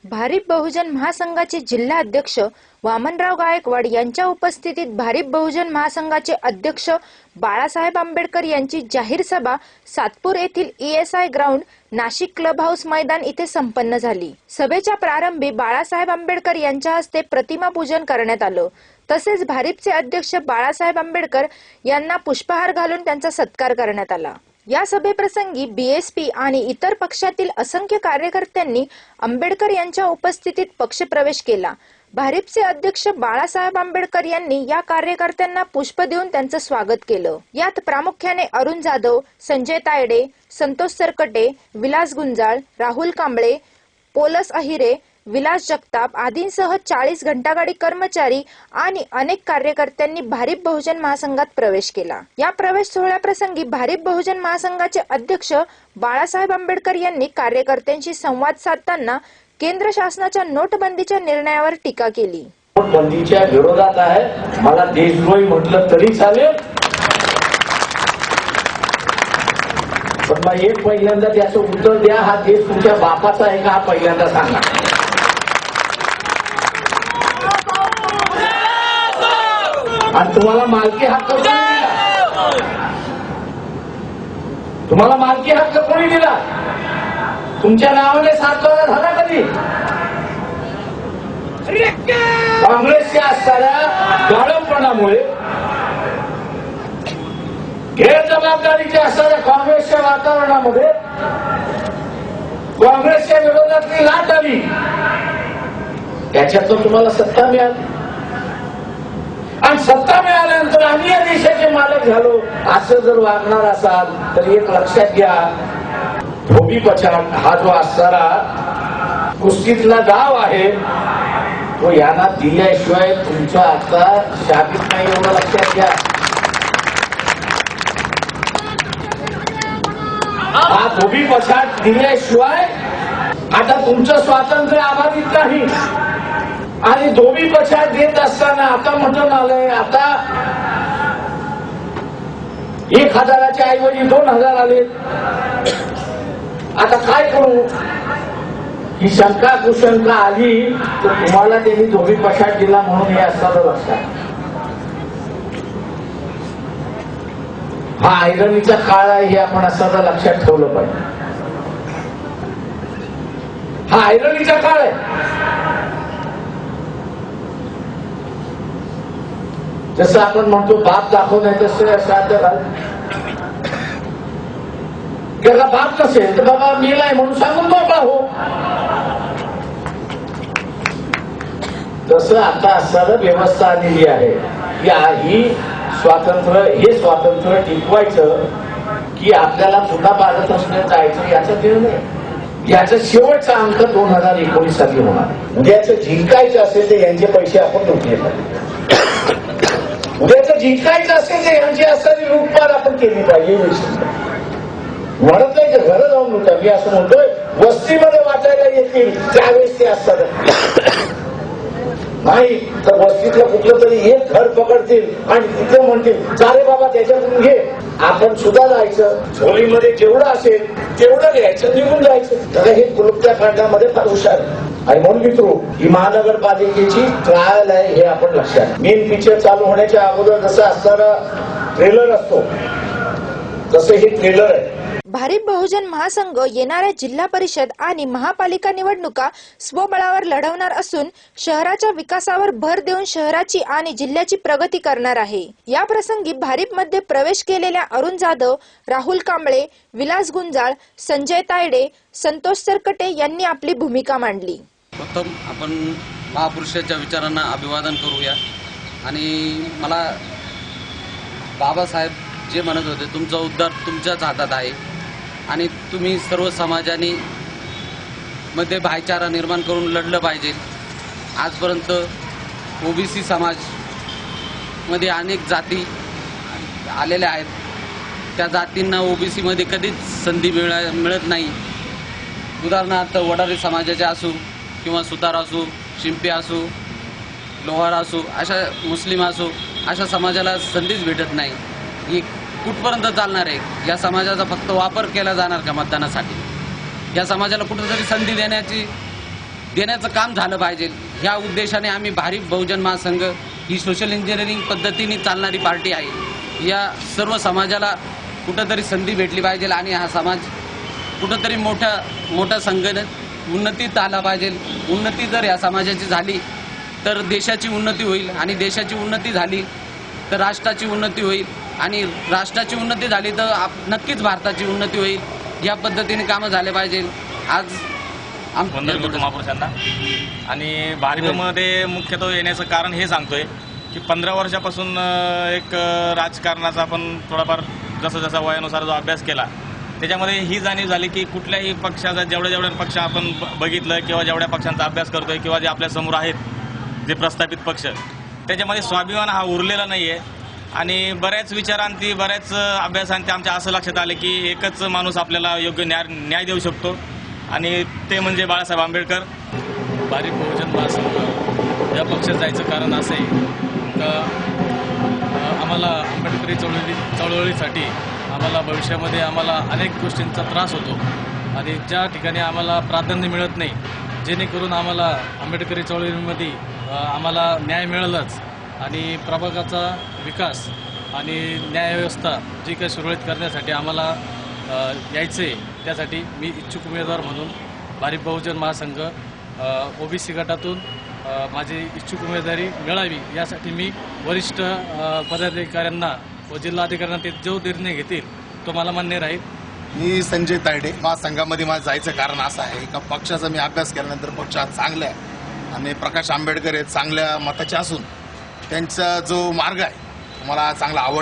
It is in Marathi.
भारिप बहुजन महासंघाचे जिल्हा अध्यक्ष वामनराव गायकवाड यांच्या उपस्थितीत भारिप बहुजन महासंघाचे अध्यक्ष बाळासाहेब आंबेडकर यांची जाहीर सभा सातपूर येथील ESI ground Nashik club house मैदान इथे संपन्न झाली। सभेच्या प्रारंभी बाळासाहेब आंबेडकर यांच्या हस्ते प्रतिमा पूजन करण्यात आलं। तसेच भारिपचे अध्यक्ष बाळासाहेब आंबेडकर यांना पुष्पहार घालून त्यांचा सत्कार करण्यात आला। या सभेप्रसंगी BSP आणि इतर पक्षातील असंख्य कार्यकर्त्यांनी आंबेडकर यांच्या उपस्थितीत पक्षप्रवेश केला। भारिपचे अध्यक्ष बाळासाहेब आंबेडकर यांनी या कार्यकर्त्यांना पुष्प देऊन त्यांचं स्वागत केलं। यात प्रामुख्याने अरुण जाधव, संजय तायडे, संतोष सरकटे, विलास गुंजाळ, राहुल कांबळे, पोलस अहिरे, विलास जगताप आदींसह 40 घंटागाडी कर्मचारी आणि अनेक कार्यकर्त्यांनी भारिप बहुजन महासंघात प्रवेश केला। या प्रवेश सोहळ्याप्रसंगी भारिप बहुजन महासंघाचे अध्यक्ष बाळासाहेब आंबेडकर यांनी कार्यकर्त्यांशी संवाद साधताना केंद्र शासनाच्या नोटबंदीच्या निर्णयावर टीका केली। नोटबंदीच्या विरोधात आहे, मला देशद्रोही म्हटलं तरी चालेल, पण मग एक पहिल्यांदा त्याचं उत्तर द्या, हा देश तुमच्या बापाचा आहे का हा पहिल्यांदा सांगा। आणि तुम्हाला मालकी हक्क कोणी दिला? तुम्हाला मालकी हक्क कोणी दिला? तुमच्या नावाने 7,000 झाला कधी? काँग्रेसच्या असणाऱ्या गाढवपणामुळे, गैरजबाबदारीच्या असणाऱ्या काँग्रेसच्या वातावरणामध्ये काँग्रेसच्या विरोधातली लाट आली, त्याच्यातून तुम्हाला सत्ता मिळाली आणि सत्ता मिळाल्यानंतर आम्ही या देशाचे मालक झालो असं जर वागणार असाल तर एक लक्षात घ्या, धोबी पछाड हा जो असणारा कुस्तीतला डाव आहे तो यांना दिल्याशिवाय तुमचा आता शाबीत नाही, एवढं लक्षात घ्या। हा धोबी पछाड दिल्याशिवाय आता तुमचं स्वातंत्र्य अबाधित नाही। आणि धोबी पछाड देत असताना आता म्हटलं आलंय, आता 1,000च्या ऐवजी 2,000 आले, आता काय करू? ही शंका कुशंका आली तर तुम्हाला त्यांनी धोबी पछाड दिला म्हणून हे असताना लक्षात। हा ऐरणीचा काळ आहे हे आपण असताना लक्षात ठेवलं पाहिजे। हा ऐरणीचा काळ आहे। जसं आपण म्हणतो बाप दाखवणे तसं श्राद्ध घाल, त्याला बाप नसेल तर बाबा मेलाय म्हणून सांगून मोकळा हो। तसं आता असणारं व्यवस्था आलेली आहे की ही स्वातंत्र्य, हे स्वातंत्र्य टिकवायचं की आपल्याला पुन्हा भारत असण्यात जायचं याचा निर्णय, याचा शेवटचा अंक 2019 साली होणार। म्हणजे याचं जिंकायचं असेल तर यांचे पैसे आपण लुटले पाहिजे, उद्याचं जिंकायचं असेल तर यांची असणारी लूटपाट आपण केली पाहिजे। म्हणत नाही की घरं जाऊन लुटा, मी असं म्हणतोय वस्तीमध्ये वाटायला येतील त्यावेळेस ते असतात, नाही तर वस्तीतलं कुठलं तरी एक घर पकडतील आणि तिथे म्हणतील चाले बाबा त्याच्यातून घे। आपण सुद्धा जायचं, झोलीमध्ये जेवढं असेल तेवढं घ्यायचं, निघून जायचं। तर हे कुलुप्त्या काढण्यामध्ये फार हुशार आणि म्हणून मित्रो, ही महानगरपालिकेची ट्रायल आहे हे आपण लक्षात। मेन पिक्चर चालू होण्याच्या अगोदर जसं असणारा ट्रेलर असतो तसं हे ट्रेलर आहे। भारिप बहुजन महासंघ येणाऱ्या जिल्हा परिषद आणि महापालिका निवडणुका स्वबळावर लढवणार असून शहराच्या विकासावर भर देऊन शहराची आणि जिल्ह्याची प्रगती करणार आहे। या प्रसंगी भारिपमध्ये प्रवेश केलेल्या अरुण जाधव, राहुल कांबळे, विलास गुंजाळ, संजय तायडे, संतोष सरकटे यांनी आपली भूमिका मांडली। प्रथम आपण महापुरुषाच्या विचारांना अभिवादन करूया आणि मला बाबासाहेब जे म्हणत होते, तुमचा उद्धार तुमच्याच हातात आहे आणि तुम्ही सर्व समाजाने मध्ये भाईचारा निर्माण करून लढलं पाहिजे। आजपर्यंत OBC समाज मध्ये अनेक जाती आलेल्या आहेत, त्या जातींना OBC मध्ये कधीच संधी मिळत नाही। उदाहरणार्थ वडारी समाजाचे असो किंवा सुतार असो, शिंपी असो, लोहार असो, अशा मुस्लिम असो, अशा समाजाला संधीच भेटत नाही। ही कुठपर्यंत चालणार आहे? या समाजाचा फक्त वापर केला जाणार का मतदानासाठी? या समाजाला कुठेतरी संधी देण्याची देण्याचं काम झालं पाहिजे. ह्या उद्देशाने आम्ही भारिप बहुजन महासंघ ही सोशल इंजिनिअरिंग पद्धतीने चालणारी पार्टी आहे. या सर्व समाजाला कुठंतरी संधी भेटली पाहिजे आणि हा समाज कुठंतरी मोठ्या संघटनेत उन्नतीत आला पाहिजे. उन्नती जर या समाजाची झाली तर देशाची उन्नती होईल आणि देशाची उन्नती झाली तर राष्ट्राची उन्नती होईल आणि राष्ट्राची उन्नती झाली तर नक्कीच भारताची उन्नती होईल. या पद्धतीने कामं झाले पाहिजे. आज वंदन करतो महापुरुषांना. आणि भारिपमध्ये मुख्यतः येण्याचं कारण हे सांगतोय की 15 वर्षापासून एक राजकारणाचा आपण थोडाफार जसा वयानुसार जो अभ्यास केला त्याच्यामध्ये ही जाणीव झाली की कुठल्याही पक्षाचा जेवढ्या पक्ष आपण बघितलं किंवा जेवढ्या पक्षांचा अभ्यास करतोय किंवा जे आपल्या समोर आहेत जे प्रस्थापित पक्ष त्याच्यामध्ये स्वाभिमान हा उरलेला नाही आहे. आणि बऱ्याच विचारांती बऱ्याच अभ्यासांती आमच्या असं लक्षात आलं की एकच माणूस आपल्याला योग्य न्याय देऊ शकतो आणि ते म्हणजे बाळासाहेब आंबेडकर. भारिप बहुजन महासंघ या पक्षात जायचं कारण असं आहे का आम्हाला आंबेडकरी चळवळीसाठी आम्हाला भविष्यामध्ये आम्हाला अनेक गोष्टींचा त्रास होतो आणि ज्या ठिकाणी आम्हाला प्राधान्य मिळत नाही जेणेकरून आम्हाला आंबेडकरी चळवळीमध्ये आम्हाला न्याय मिळालाच आणि प्रभागाचा विकास आणि न्यायव्यवस्था जी काही सुरळीत करण्यासाठी आम्हाला यायचं आहे त्यासाठी मी इच्छुक उमेदवार म्हणून भारिप बहुजन महासंघ ओबीसी गटातून माझी इच्छुक उमेदवारी मिळावी यासाठी मी वरिष्ठ पदाधिकाऱ्यांना व जिल्हाधिकाऱ्यांना ते जो निर्णय घेतील तो मला मान्य राहील. मी संजय तायडे. महासंघामध्ये माझं जायचं कारण असं आहे का पक्षाचा मी अभ्यास केल्यानंतर पक्ष हा चांगला आहे आणि प्रकाश आंबेडकर हे चांगल्या मताचे असून त्यांचा जो मार्ग आहे मला चांगला आवडतो.